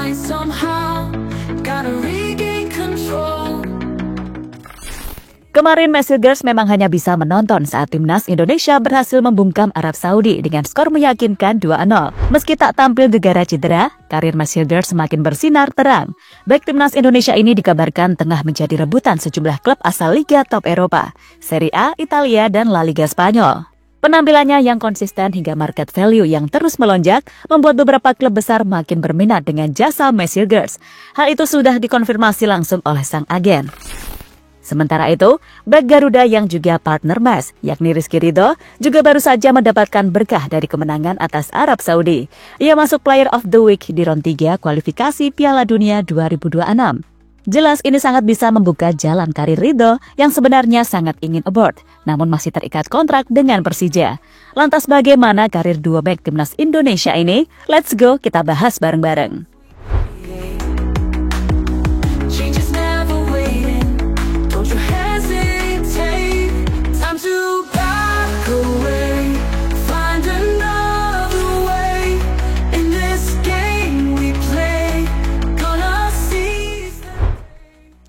line somehow. Gotta regain control. Kemarin Messi Girls memang hanya bisa menonton saat timnas Indonesia berhasil membungkam Arab Saudi dengan skor meyakinkan 2-0. Meski tak tampil gegara cedera, karir Messi Girls semakin bersinar terang. Back timnas Indonesia ini dikabarkan tengah menjadi rebutan sejumlah klub asal Liga Top Eropa, Serie A, Italia, dan La Liga Spanyol. Penampilannya yang konsisten hingga market value yang terus melonjak membuat beberapa klub besar makin berminat dengan jasa Messi Girls. Hal itu sudah dikonfirmasi langsung oleh sang agen. Sementara itu, bek Garuda yang juga partner Mes, yakni Rizky Ridho, juga baru saja mendapatkan berkah dari kemenangan atas Arab Saudi. Ia masuk Player of the Week di round 3 kualifikasi Piala Dunia 2026. Jelas ini sangat bisa membuka jalan karir Ridho yang sebenarnya sangat ingin abort, namun masih terikat kontrak dengan Persija. Lantas bagaimana karir dua bek timnas Indonesia ini? Let's go, kita bahas bareng-bareng.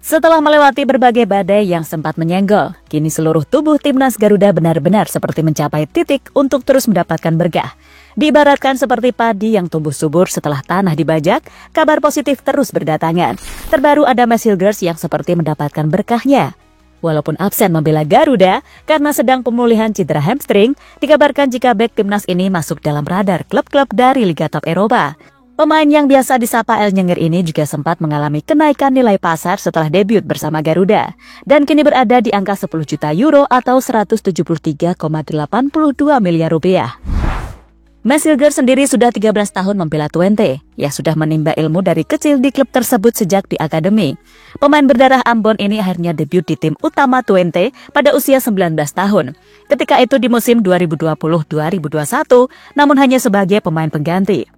Setelah melewati berbagai badai yang sempat menyenggol, kini seluruh tubuh timnas Garuda benar-benar seperti mencapai titik untuk terus mendapatkan berkah. Diibaratkan seperti padi yang tumbuh subur setelah tanah dibajak, kabar positif terus berdatangan. Terbaru ada Messi Girls yang seperti mendapatkan berkahnya. Walaupun absen membela Garuda karena sedang pemulihan cedera hamstring, dikabarkan jika bek timnas ini masuk dalam radar klub-klub dari Liga Top Eropa. Pemain yang biasa disapa El Nyengir ini juga sempat mengalami kenaikan nilai pasar setelah debut bersama Garuda, dan kini berada di angka 10 juta euro atau 173,82 miliar rupiah. Messi Girls sendiri sudah 13 tahun membela Twente, yang sudah menimba ilmu dari kecil di klub tersebut sejak di akademi. Pemain berdarah Ambon ini akhirnya debut di tim utama Twente pada usia 19 tahun. Ketika itu di musim 2020-2021, namun hanya sebagai pemain pengganti.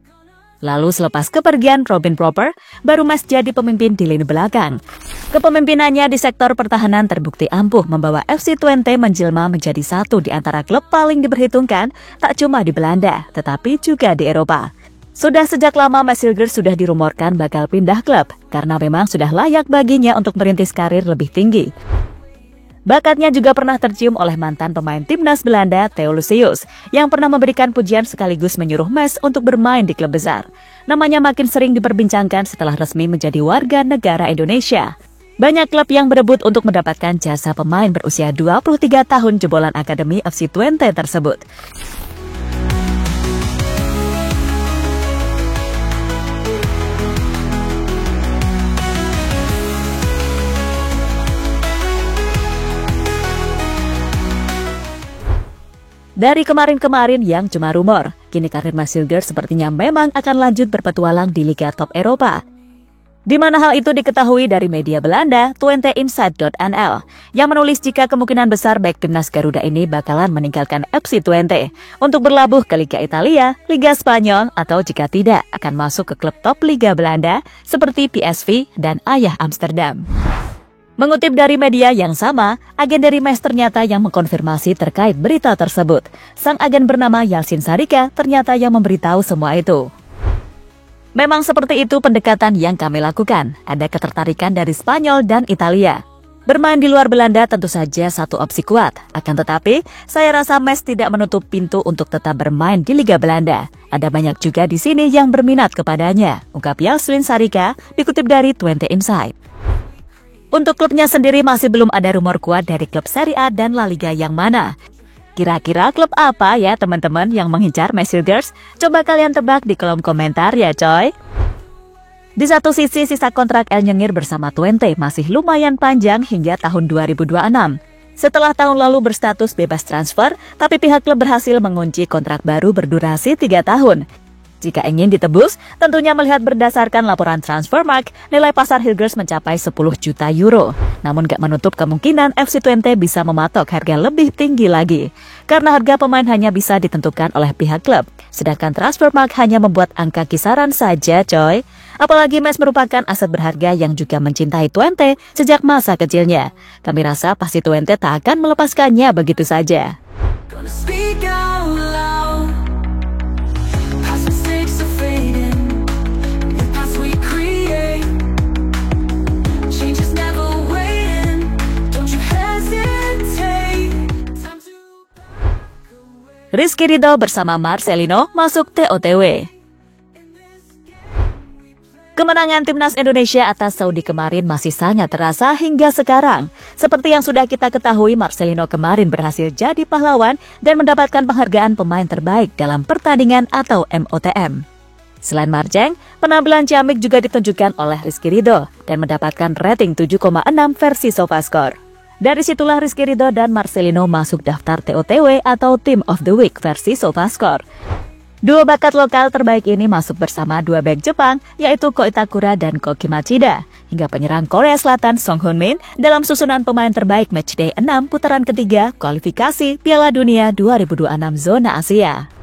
Lalu selepas kepergian Robin Proper, baru Mes jadi pemimpin di lini belakang. Kepemimpinannya di sektor pertahanan terbukti ampuh membawa FC Twente menjelma menjadi satu di antara klub paling diperhitungkan tak cuma di Belanda, tetapi juga di Eropa. Sudah sejak lama Messi Girls sudah dirumorkan bakal pindah klub, karena memang sudah layak baginya untuk merintis karir lebih tinggi. Bakatnya juga pernah tercium oleh mantan pemain timnas Belanda, Theo Lucius, yang pernah memberikan pujian sekaligus menyuruh Mes untuk bermain di klub besar. Namanya makin sering diperbincangkan setelah resmi menjadi warga negara Indonesia. Banyak klub yang berebut untuk mendapatkan jasa pemain berusia 23 tahun jebolan Akademi FC Twente tersebut. Dari kemarin-kemarin yang cuma rumor, kini karir Messi Girls sepertinya memang akan lanjut berpetualang di Liga Top Eropa. Di mana hal itu diketahui dari media Belanda, twenteinsight.nl, yang menulis jika kemungkinan besar bek timnas Garuda ini bakalan meninggalkan FC Twente untuk berlabuh ke Liga Italia, Liga Spanyol, atau jika tidak akan masuk ke klub top Liga Belanda seperti PSV dan Ajax Amsterdam. Mengutip dari media yang sama, agen dari Mes ternyata yang mengkonfirmasi terkait berita tersebut. Sang agen bernama Yalcin Sarika ternyata yang memberitahu semua itu. Memang seperti itu pendekatan yang kami lakukan. Ada ketertarikan dari Spanyol dan Italia. Bermain di luar Belanda tentu saja satu opsi kuat. Akan tetapi, saya rasa Mes tidak menutup pintu untuk tetap bermain di Liga Belanda. Ada banyak juga di sini yang berminat kepadanya, ungkap Yalcin Sarika dikutip dari Twente Insight. Untuk klubnya sendiri masih belum ada rumor kuat dari klub Serie A dan La Liga yang mana. Kira-kira klub apa ya teman-teman yang mengincar Messi Girls? Coba kalian tebak di kolom komentar ya coy. Di satu sisi sisa kontrak El Nyengir bersama Twente masih lumayan panjang hingga tahun 2026. Setelah tahun lalu berstatus bebas transfer, tapi pihak klub berhasil mengunci kontrak baru berdurasi 3 tahun. Jika ingin ditebus, tentunya melihat berdasarkan laporan Transfermarkt, nilai pasar Hilgers mencapai 10 juta euro. Namun gak menutup kemungkinan FC Twente bisa mematok harga lebih tinggi lagi. Karena harga pemain hanya bisa ditentukan oleh pihak klub. Sedangkan Transfermarkt hanya membuat angka kisaran saja coy. Apalagi Mes merupakan aset berharga yang juga mencintai Twente sejak masa kecilnya. Kami rasa pasti Twente tak akan melepaskannya begitu saja. Rizky Ridho bersama Marcelino masuk TOTW. Kemenangan Timnas Indonesia atas Saudi kemarin masih sangat terasa hingga sekarang. Seperti yang sudah kita ketahui, Marcelino kemarin berhasil jadi pahlawan dan mendapatkan penghargaan pemain terbaik dalam pertandingan atau MOTM. Selain Marceng, penampilan ciamik juga ditunjukkan oleh Rizky Ridho dan mendapatkan rating 7,6 versi SofaScore. Dari situlah Rizky Ridho dan Marcelino masuk daftar TOTW atau Team of the Week versi SofaScore. Dua bakat lokal terbaik ini masuk bersama dua bek Jepang, yaitu Ko Itakura dan Koki Machida, hingga penyerang Korea Selatan Song Heung-min dalam susunan pemain terbaik matchday 6 putaran ketiga kualifikasi Piala Dunia 2026 zona Asia.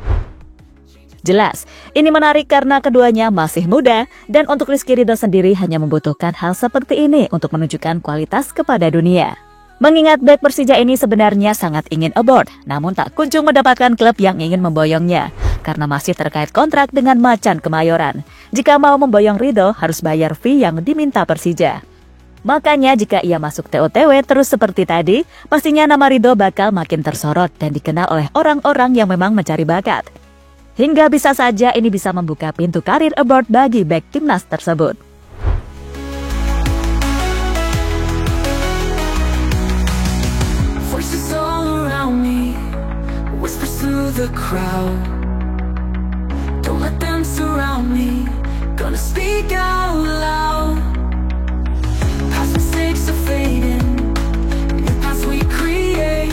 Jelas, ini menarik karena keduanya masih muda, dan untuk Rizky Ridho sendiri hanya membutuhkan hal seperti ini untuk menunjukkan kualitas kepada dunia. Mengingat bek Persija ini sebenarnya sangat ingin abroad, namun tak kunjung mendapatkan klub yang ingin memboyongnya, karena masih terkait kontrak dengan Macan Kemayoran. Jika mau memboyong Ridho, harus bayar fee yang diminta Persija. Makanya jika ia masuk TOTW terus seperti tadi, pastinya nama Ridho bakal makin tersorot dan dikenal oleh orang-orang yang memang mencari bakat. Hingga bisa saja ini bisa membuka pintu karir abroad bagi bek timnas tersebut. The crowd, don't let them surround me, gonna speak out loud. Past mistakes are fading, new paths we create.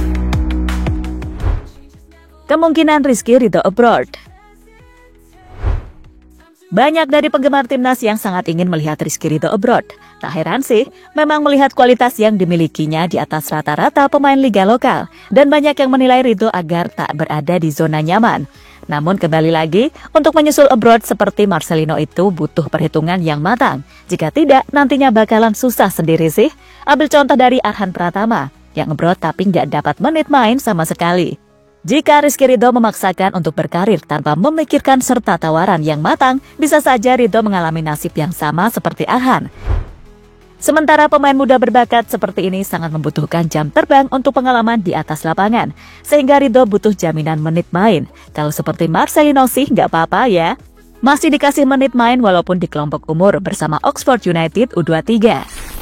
Kemungkinan Rizky Ridho abroad. Banyak dari penggemar timnas yang sangat ingin melihat Rizky Ridho abroad. Tak heran sih, memang melihat kualitas yang dimilikinya di atas rata-rata pemain liga lokal, dan banyak yang menilai Ridho agar tak berada di zona nyaman. Namun kembali lagi, untuk menyusul abroad seperti Marcelino itu butuh perhitungan yang matang. Jika tidak, nantinya bakalan susah sendiri sih. Ambil contoh dari Arhan Pratama, yang abroad tapi nggak dapat menit main sama sekali. Jika Rizky Ridho memaksakan untuk berkarir tanpa memikirkan serta tawaran yang matang, bisa saja Ridho mengalami nasib yang sama seperti Arhan. Sementara pemain muda berbakat seperti ini sangat membutuhkan jam terbang untuk pengalaman di atas lapangan, sehingga Ridho butuh jaminan menit main. Kalau seperti Marcelino sih nggak apa-apa ya. Masih dikasih menit main walaupun di kelompok umur bersama Oxford United U23.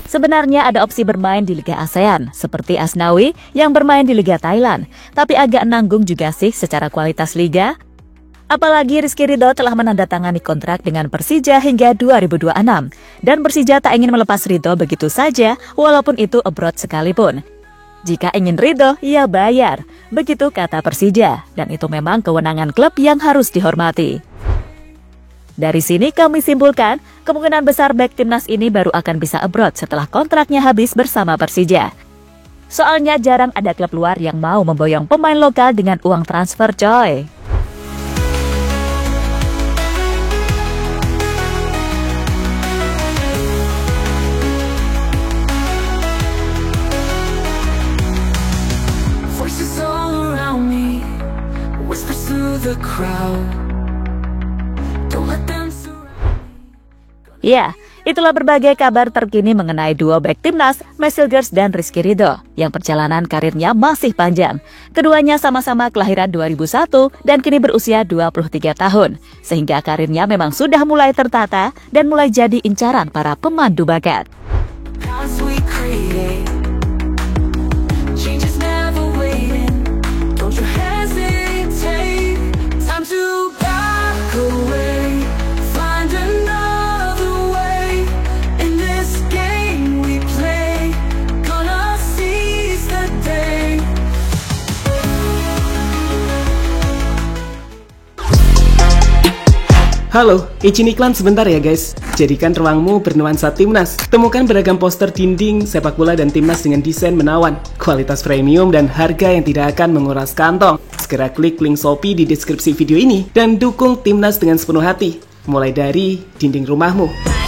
Sebenarnya ada opsi bermain di Liga ASEAN, seperti Asnawi yang bermain di Liga Thailand, tapi agak nanggung juga sih secara kualitas liga. Apalagi Rizky Ridho telah menandatangani kontrak dengan Persija hingga 2026, dan Persija tak ingin melepas Ridho begitu saja, walaupun itu abroad sekalipun. Jika ingin Ridho, ya bayar, begitu kata Persija, dan itu memang kewenangan klub yang harus dihormati. Dari sini kami simpulkan, kemungkinan besar bek timnas ini baru akan bisa abroad setelah kontraknya habis bersama Persija. Soalnya jarang ada klub luar yang mau memboyong pemain lokal dengan uang transfer coy. Voices all around me, whispers through the crowd. Ya, itulah berbagai kabar terkini mengenai duo bek timnas, Marcelino dan Rizky Ridho, yang perjalanan karirnya masih panjang. Keduanya sama-sama kelahiran 2001 dan kini berusia 23 tahun, sehingga karirnya memang sudah mulai tertata dan mulai jadi incaran para pemandu bakat. Halo, izin iklan sebentar ya guys. Jadikan ruangmu bernuansa timnas. Temukan beragam poster dinding, sepak bola dan timnas dengan desain menawan, kualitas premium dan harga yang tidak akan menguras kantong. Segera klik link Shopee di deskripsi video ini dan dukung timnas dengan sepenuh hati. Mulai dari dinding rumahmu.